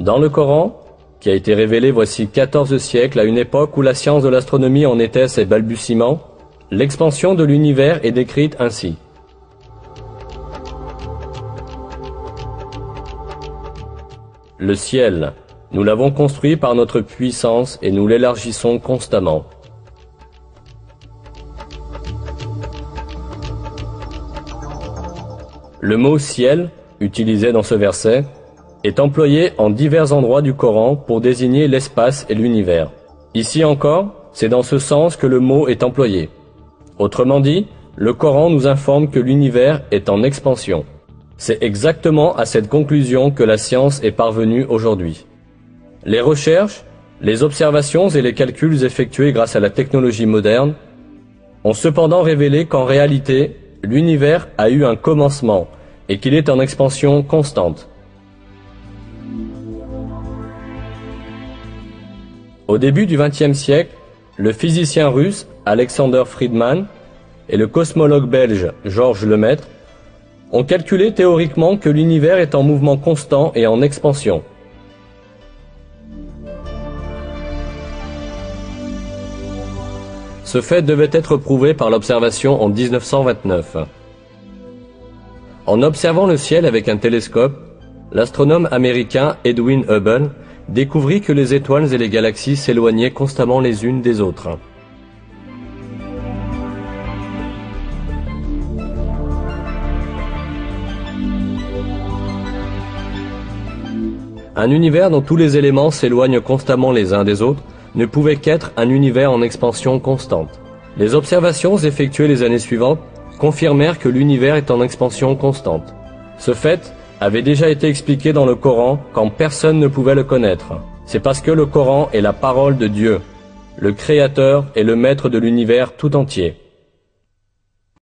Dans le Coran, qui a été révélé voici 14 siècles à une époque où la science de l'astronomie en était à ses balbutiements, l'expansion de l'univers est décrite ainsi. Le ciel, nous l'avons construit par notre puissance et nous l'élargissons constamment. Le mot « ciel », utilisé dans ce verset, est employé en divers endroits du Coran pour désigner l'espace et l'univers. Ici encore, c'est dans ce sens que le mot est employé. Autrement dit, le Coran nous informe que l'univers est en expansion. C'est exactement à cette conclusion que la science est parvenue aujourd'hui. Les recherches, les observations et les calculs effectués grâce à la technologie moderne ont cependant révélé qu'en réalité, l'univers a eu un commencement et qu'il est en expansion constante. Au début du XXe siècle, le physicien russe Alexander Friedmann et le cosmologue belge Georges Lemaître ont calculé théoriquement que l'univers est en mouvement constant et en expansion. Ce fait devait être prouvé par l'observation en 1929. En observant le ciel avec un télescope, l'astronome américain Edwin Hubble découvrit que les étoiles et les galaxies s'éloignaient constamment les unes des autres. Un univers dont tous les éléments s'éloignent constamment les uns des autres ne pouvait qu'être un univers en expansion constante. Les observations effectuées les années suivantes confirmèrent que l'univers est en expansion constante. Ce fait avait déjà été expliqué dans le Coran quand personne ne pouvait le connaître. C'est parce que le Coran est la parole de Dieu, le Créateur et le Maître de l'univers tout entier.